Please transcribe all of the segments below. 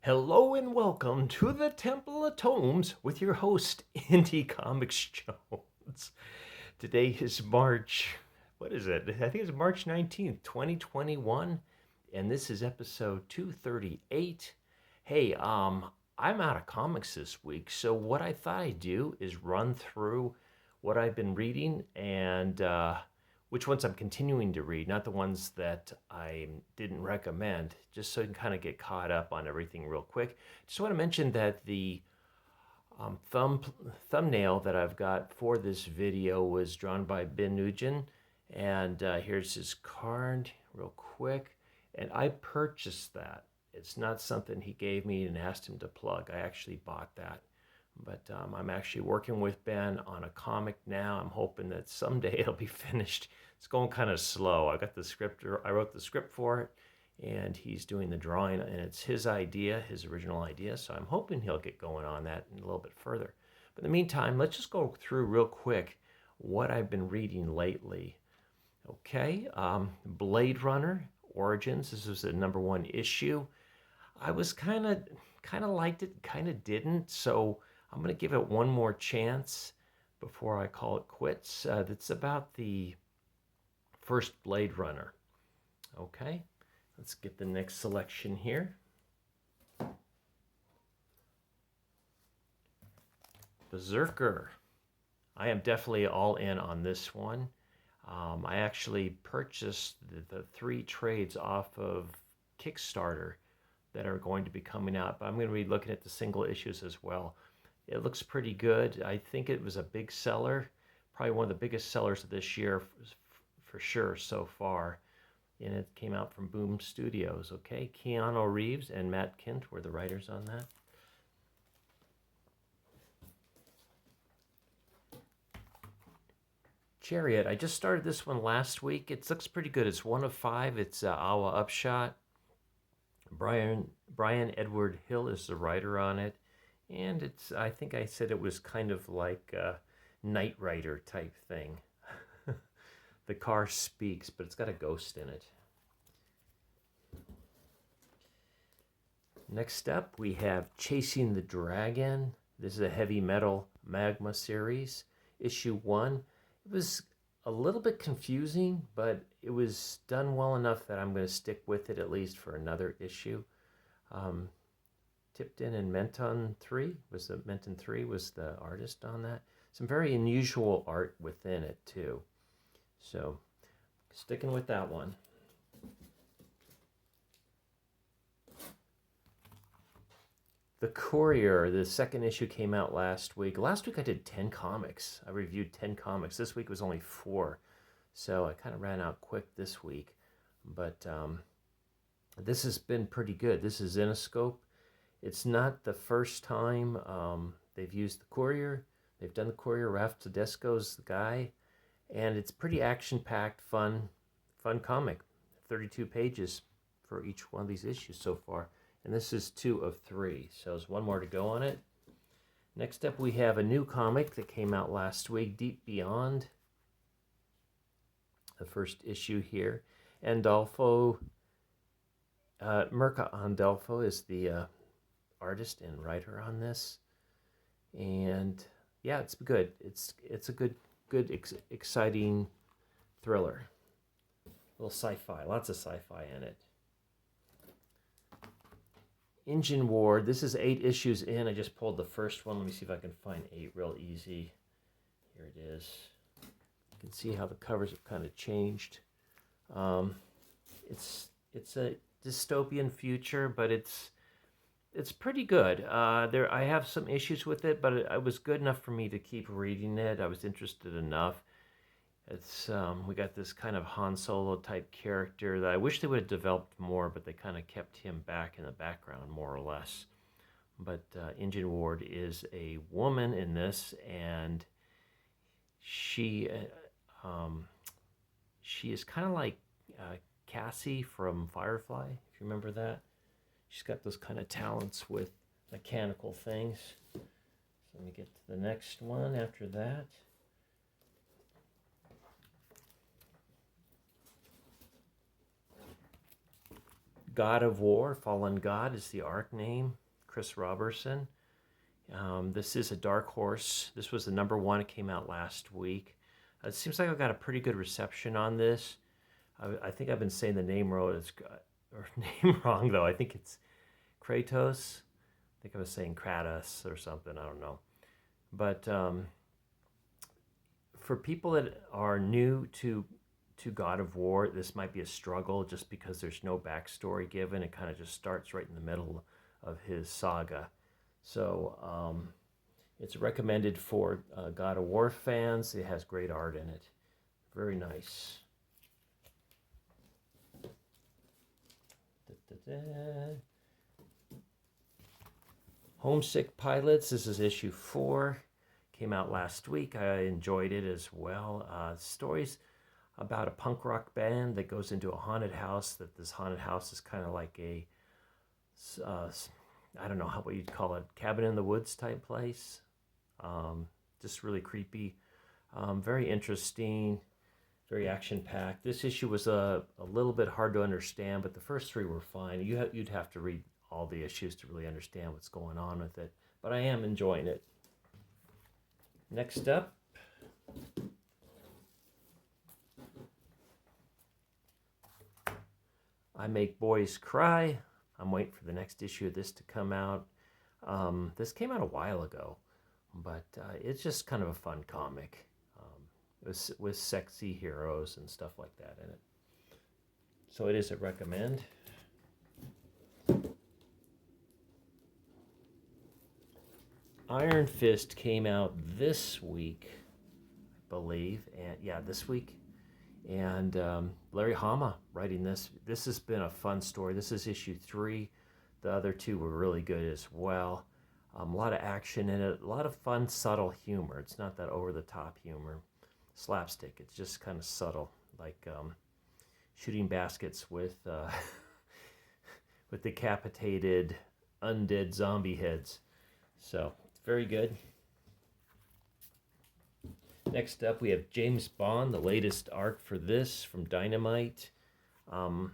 Hello and welcome to the Temple of Tomes with your host, Indie Comics Jones. Today is March, what is it? I think it's March 19th, 2021, and this is episode 238. Hey, I'm out of comics this week, so what I thought I'd do is run through what I've been reading and which ones I'm continuing to read, not the ones that I didn't recommend, just so you can kind of get caught up on everything real quick. Just want to mention that the thumbnail that I've got for this video was drawn by Benn Nguyen, and here's his card real quick. And I purchased that. It's not something he gave me and asked him to plug. I actually bought that. But I'm actually working with Ben on a comic now. I'm hoping that someday it'll be finished. It's going kind of slow. I got the script, I wrote the script for it, and he's doing the drawing, and it's his idea, his original idea. So I'm hoping he'll get going on that a little bit further. But in the meantime, let's just go through real quick what I've been reading lately. Okay, Blade Runner Origins. This was the #1 issue. I was kind of liked it, kind of didn't. So I'm going to give it one more chance before I call it quits. It's about the first Blade Runner. Okay, let's get the next selection here. Berserker. I am definitely all in on this one. I actually purchased the 3 trades off of Kickstarter that are going to be coming out, but I'm going to be looking at the single issues as well. It looks pretty good. I think it was a big seller, probably one of the biggest sellers of this year for sure so far. And it came out from Boom Studios. Okay, Keanu Reeves and Matt Kindt were the writers on that. Chariot. I just started this one last week. It looks pretty good. It's 1 of 5. It's Awa Upshot. Brian Edward Hill is the writer on it. And I think I said it was kind of like a Knight Rider type thing. The car speaks, but it's got a ghost in it. Next up, we have Chasing the Dragon. This is a heavy metal magma series. Issue 1. It was a little bit confusing, but it was done well enough that I'm going to stick with it at least for another issue. Tipton and Menton 3 was the artist on that. Some very unusual art within it too. So sticking with that one. The Courier, the second issue came out last week. Last week I did 10 comics. I reviewed 10 comics. This week was only 4. So I kind of ran out quick this week. But this has been pretty good. This is Zenescope. It's not the first time they've used the Courier. They've done the Courier. Ralph Tedesco's the guy. And it's pretty action-packed, fun comic. 32 pages for each one of these issues so far. And this is 2 of 3. So there's one more to go on it. Next up, we have a new comic that came out last week, Deep Beyond. The first issue here. Andolfo, Mirka Andolfo is the artist and writer on this. And yeah, it's good. It's a good, exciting thriller. A little sci-fi, lots of sci-fi in it. Engine Ward. This is 8 issues in. I just pulled the first one. Let me see if I can find 8 real easy. Here it is. You can see how the covers have kind of changed. It's a dystopian future, but it's pretty good. I have some issues with it, but it was good enough for me to keep reading it. I was interested enough. It's we got this kind of Han Solo type character that I wish they would have developed more, but they kind of kept him back in the background more or less. But Engine Ward is a woman in this, and she is kind of like Cassie from Firefly, if you remember that. She's got those kind of talents with mechanical things. So let me get to the next one after that. God of War, Fallen God is the arc name. Chris Robertson. This is a dark horse. This was the #1. It came out last week. It seems like I've got a pretty good reception on this. I think I've been saying the name wrong, or name wrong though. I think it's Kratos. I think I was saying Kratos or something. I don't know. But for people that are new to God of War, this might be a struggle just because there's no backstory given. It kind of just starts right in the middle of his saga. So it's recommended for God of War fans. It has great art in it. Very nice. Homesick Pilots. This is issue 4. Came out last week. I enjoyed it as well. Stories about a punk rock band that goes into a haunted house. That this haunted house is kind of like a, I don't know what you'd call it, cabin in the woods type place. Just really creepy. Very interesting. Very action-packed. This issue was a little bit hard to understand, but the first 3 were fine. You'd have to read all the issues to really understand what's going on with it. But I am enjoying it. Next up, I Make Boys Cry. I'm waiting for the next issue of this to come out. This came out a while ago, but it's just kind of a fun comic. With sexy heroes and stuff like that in it. So it is a recommend. Iron Fist came out this week, I believe. And yeah, this week. And Larry Hama writing this. This has been a fun story. This is issue 3. The other 2 were really good as well. A lot of action in it. A lot of fun, subtle humor. It's not that over-the-top humor. Slapstick. It's just kind of subtle, like shooting baskets with with decapitated undead zombie heads. So it's very good. Next up, we have James Bond, the latest arc for this from Dynamite. I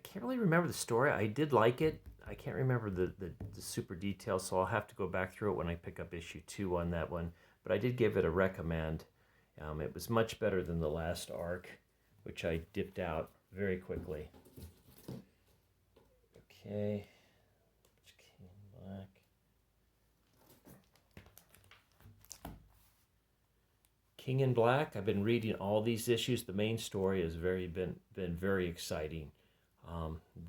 can't really remember the story. I did like it. I can't remember the super details, so I'll have to go back through it when I pick up issue 2 on that one. But I did give it a recommend. It was much better than the last arc, which I dipped out very quickly. Okay. King Black. King in Black. I've been reading all these issues. The main story has been very exciting.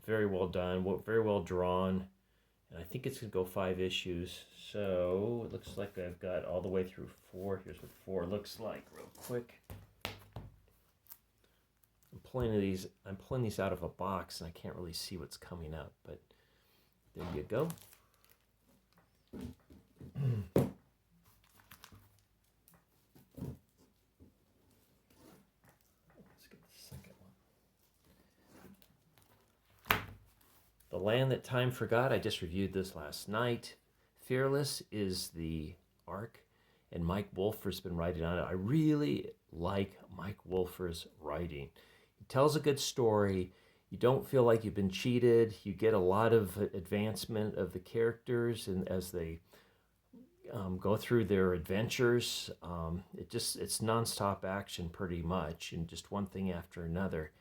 Very well done. Very well drawn. And I think it's going to go 5 issues. So it looks like I've got all the way through 4. Here's what 4 looks like real quick. I'm pulling these out of a box, and I can't really see what's coming up. But there you go. Let's get the second one. The Land That Time Forgot. I just reviewed this last night. Fearless is the arc, and Mike Wolfer's been writing on it. I really like Mike Wolfer's writing. He tells a good story. You don't feel like you've been cheated. You get a lot of advancement of the characters, and as they go through their adventures, it's nonstop action pretty much, and just one thing after another.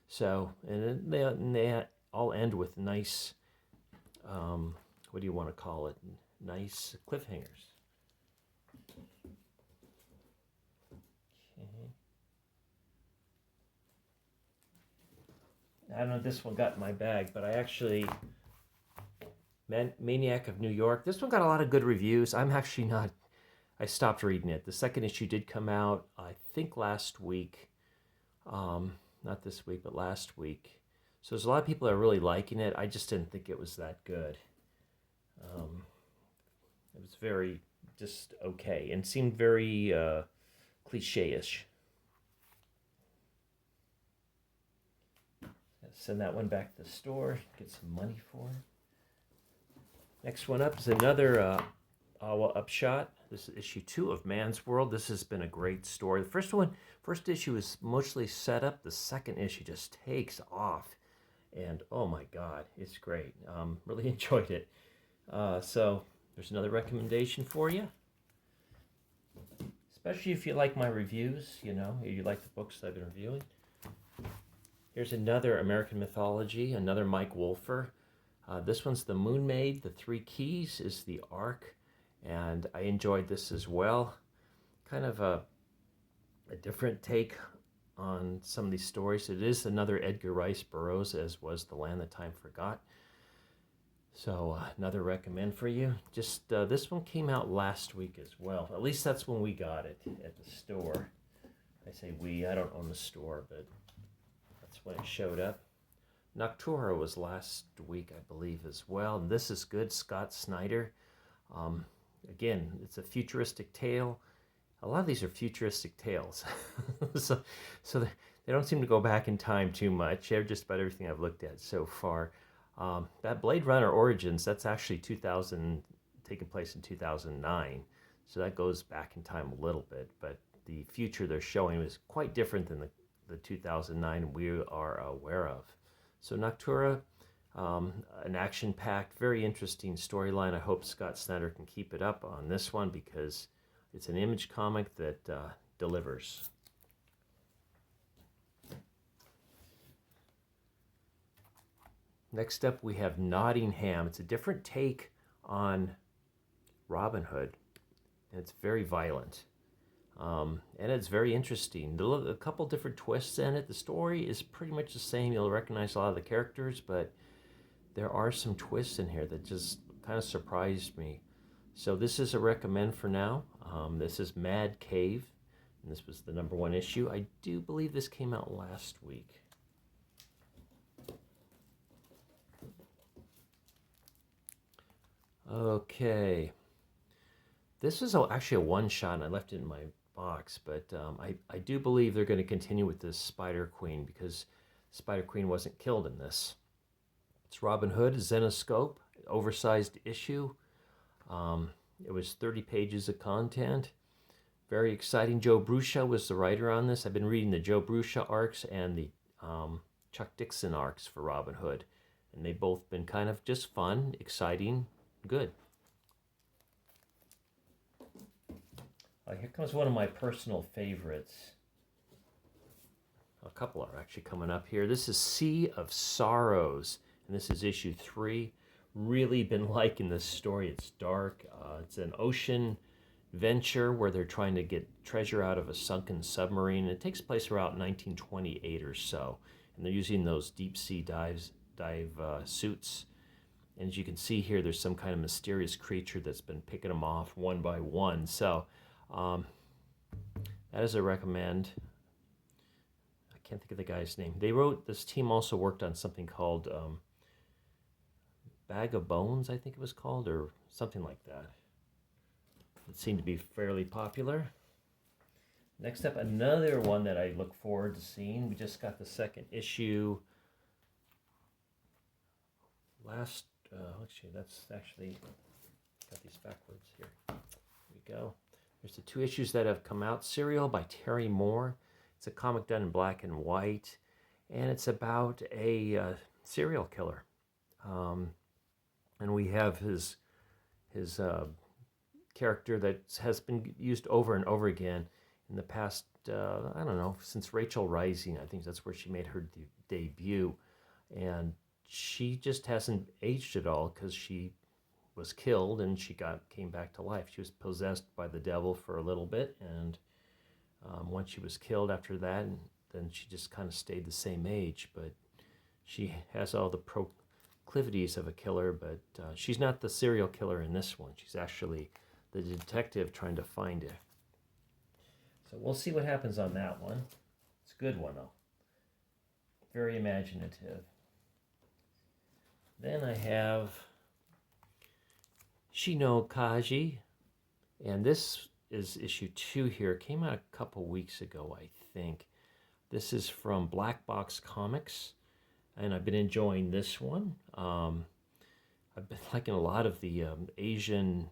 So, and they all end with nice, what do you want to call it? Nice cliffhangers. Okay. I don't know if this one got in my bag, but I actually, Maniac of New York. This one got a lot of good reviews. I'm actually not, I stopped reading it. The second issue did come out, I think last week. Not this week, but last week. So there's a lot of people that are really liking it. I just didn't think it was that good. It was very just okay and seemed very cliche-ish. Send that one back to the store, get some money for it. Next one up is another Awa Upshot. This is issue 2 of Man's World. This has been a great story. The first issue is mostly set up. The second issue just takes off. and oh my God, it's great. Really enjoyed it. So there's another recommendation for you, especially if you like my reviews, you like the books that I've been reviewing. Here's another American mythology, another Mike Wolfer. This one's The Moon Maid. The Three Keys is the arc, and I enjoyed this as well. Kind of a different take on some of these stories. It is another Edgar Rice Burroughs, as was The Land That Time Forgot. So another recommend for you. Just this one came out last week as well. At least that's when we got it at the store. I say we, I don't own the store, but that's when it showed up. Noctura was last week, I believe, as well. And this is good, Scott Snyder. Again, it's a futuristic tale. A lot of these are futuristic tales. so they don't seem to go back in time too much. They're just about everything I've looked at so far. That Blade Runner Origins, that's actually taking place in 2009. So that goes back in time a little bit. But the future they're showing is quite different than the 2009 we are aware of. So Noctura, an action-packed, very interesting storyline. I hope Scott Snyder can keep it up on this one because it's an Image comic that delivers. Next up, we have Nottingham. It's a different take on Robin Hood, and it's very violent. And it's very interesting. A couple different twists in it. The story is pretty much the same. You'll recognize a lot of the characters, but there are some twists in here that just kind of surprised me. So this is a recommend for now. This is Mad Cave, and this was the #1 issue. I do believe this came out last week. Okay. This is actually a one-shot, and I left it in my box, but I do believe they're going to continue with this Spider Queen because Spider Queen wasn't killed in this. It's Robin Hood, Zenoscope, oversized issue. It was 30 pages of content. Very exciting. Joe Bruscia was the writer on this. I've been reading the Joe Bruscia arcs and the Chuck Dixon arcs for Robin Hood, and they've both been kind of just fun, exciting, good. Here comes one of my personal favorites. A couple are actually coming up here. This is Sea of Sorrows, and this is issue 3. Really been liking this story. It's dark. It's an ocean venture where they're trying to get treasure out of a sunken submarine. It takes place around 1928 or so, and they're using those deep sea dive suits. And as you can see here, there's some kind of mysterious creature that's been picking them off one by one. So that is a recommend. I can't think of the guy's name. This team also worked on something called Bag of Bones, I think it was called, or something like that. It seemed to be fairly popular. Next up, another one that I look forward to seeing. We just got the 2nd issue. Actually, that's actually got these backwards here. Here we go. There's the 2 issues that have come out. Serial by Terry Moore. It's a comic done in black and white, and it's about a serial killer. And we have his character that has been used over and over again in the past, I don't know, since Rachel Rising. I think that's where she made her debut. And she just hasn't aged at all because she was killed and she came back to life. She was possessed by the devil for a little bit, and once she was killed after that, then she just kind of stayed the same age. But she has all the proclivities of a killer, but she's not the serial killer in this one. She's actually the detective trying to find her. So we'll see what happens on that one. It's a good one, though. Very imaginative. Then I have Shino Kaji, and this is issue 2 here. It came out a couple weeks ago, I think. This is from Black Box Comics, and I've been enjoying this one. I've been liking a lot of the Asian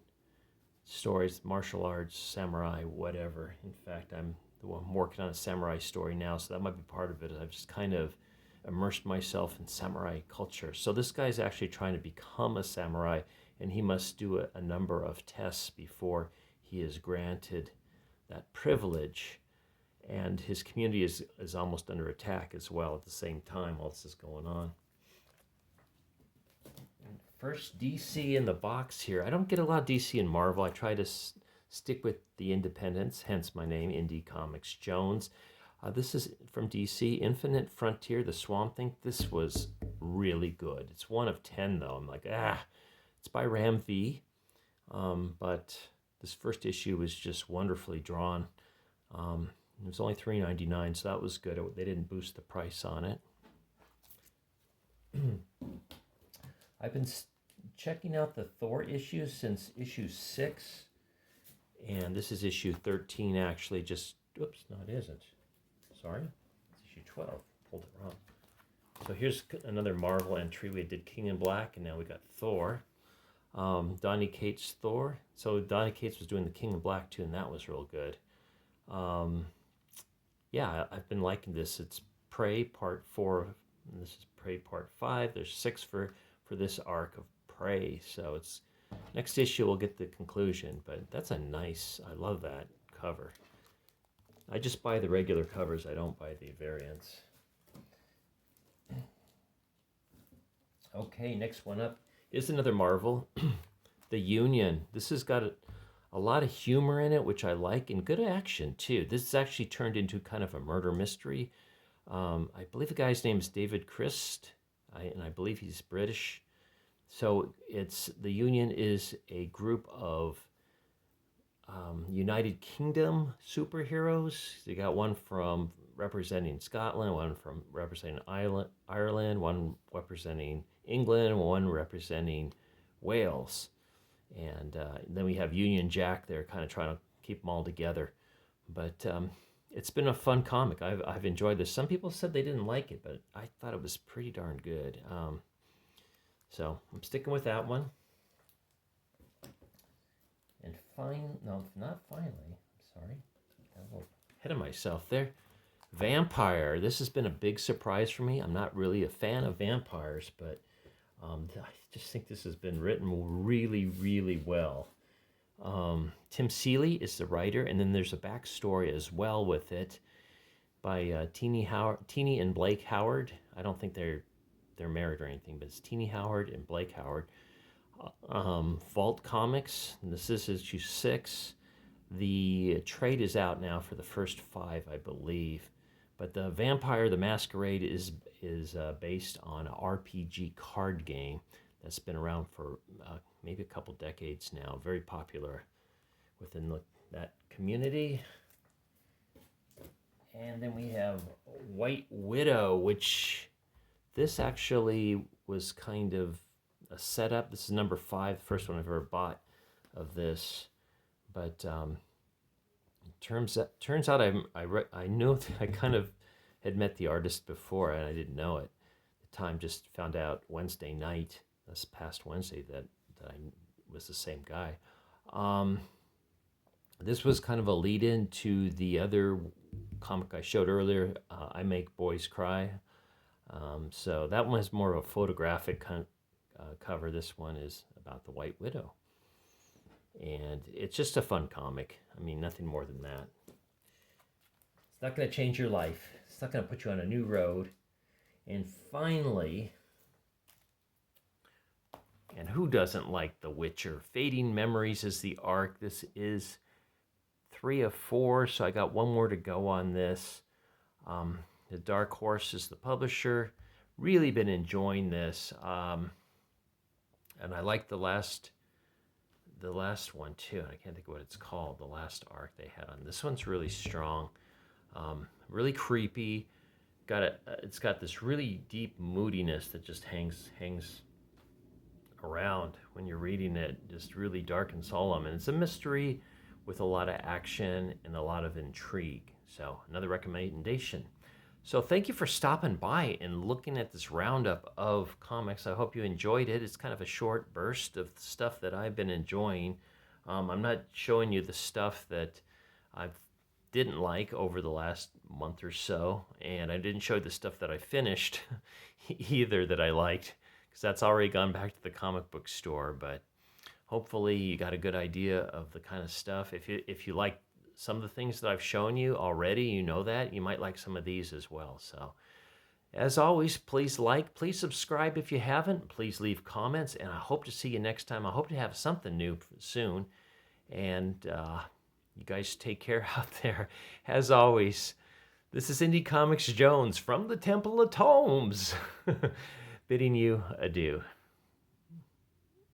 stories, martial arts, samurai, whatever. In fact, I'm working on a samurai story now, so that might be part of it. I've just kind of immersed myself in samurai culture. So this guy's actually trying to become a samurai, and he must do a number of tests before he is granted that privilege. And his community is almost under attack as well at the same time while this is going on. First DC in the box here. I don't get a lot of DC and Marvel. I try to stick with the independents, hence my name, Indie Comics Jones. This is from DC, Infinite Frontier, The Swamp Thing. This was really good. It's 1 of 10 though. I'm like, it's by Ram V. But this first issue was just wonderfully drawn. It was only $3.99, so that was good. They didn't boost the price on it. I've been checking out the Thor issues since issue 6. And this is issue 13, actually. Oops, no, it isn't. Sorry. It's issue 12. Pulled it wrong. So here's another Marvel entry. We did King in Black, and now we got Thor. Donny Cates' Thor. So Donny Cates was doing the King in Black, too, and that was real good. Yeah, I've been liking this. It's Prey Part 4, and this is Prey Part 5. There's 6 for this arc of Prey, so it's next issue we'll get the conclusion, but that's a nice, I love that cover. I just buy the regular covers, I don't buy the variants. Okay, next one up is another Marvel, The Union. This has got a lot of humor in it, which I like, and good action too. This is actually turned into kind of a murder mystery. I believe the guy's name is David Christ, and I believe he's British. So The Union is a group of United Kingdom superheroes. You got one from representing Scotland, one from representing Ireland, one representing England, one representing Wales. And then we have Union Jack there kind of trying to keep them all together. But it's been a fun comic. I've enjoyed this. Some people said they didn't like it, but I thought it was pretty darn good. So I'm sticking with that one. And not finally. I'm sorry. Got a little ahead of myself there. Vampire. This has been a big surprise for me. I'm not really a fan of vampires, but I just think this has been written really, really well. Tim Seeley is the writer, and then there's a backstory as well with it by Teenie and Blake Howard. I don't think they're married or anything, but it's Teenie Howard and Blake Howard. Vault Comics, and this is issue 6. The trade is out now for the first 5, I believe. But the Vampire the Masquerade is based on an RPG card game that's been around for maybe a couple decades now. Very popular within that community. And then we have White Widow, which this actually was kind of a setup. This is number 5, the first one I've ever bought of this. But turns out I know that I kind of had met the artist before, and I didn't know it. At the time, just found out Wednesday night, this past Wednesday, that I was the same guy. This was kind of a lead-in to the other comic I showed earlier, I Make Boys Cry. So that one is more of a photographic cover. This one is about the White Widow. And it's just a fun comic. I mean, nothing more than that. It's not going to change your life. It's not going to put you on a new road. And finally, and who doesn't like The Witcher? Fading Memories is the arc. This is 3 of 4, so I got one more to go on this. The Dark Horse is the publisher. Really been enjoying this. And I like the last one too. I can't think of what it's called. The last arc they had on this one's really strong, really creepy. It's got this really deep moodiness that just hangs around when you're reading it. Just really dark and solemn, and it's a mystery with a lot of action and a lot of intrigue. So another recommendation. So thank you for stopping by and looking at this roundup of comics. I hope you enjoyed it. It's kind of a short burst of stuff that I've been enjoying. I'm not showing you the stuff that I've didn't like over the last month or so, and I didn't show the stuff that I finished either that I liked, because that's already gone back to the comic book store. But hopefully you got a good idea of the kind of stuff. If you like some of the things that I've shown you already, you know that, you might like some of these as well. So as always, please please subscribe if you haven't, please leave comments, and I hope to see you next time. I hope to have something new soon, and you guys take care out there. As always, this is Indie Comics Jones from the Temple of Tomes, bidding you adieu.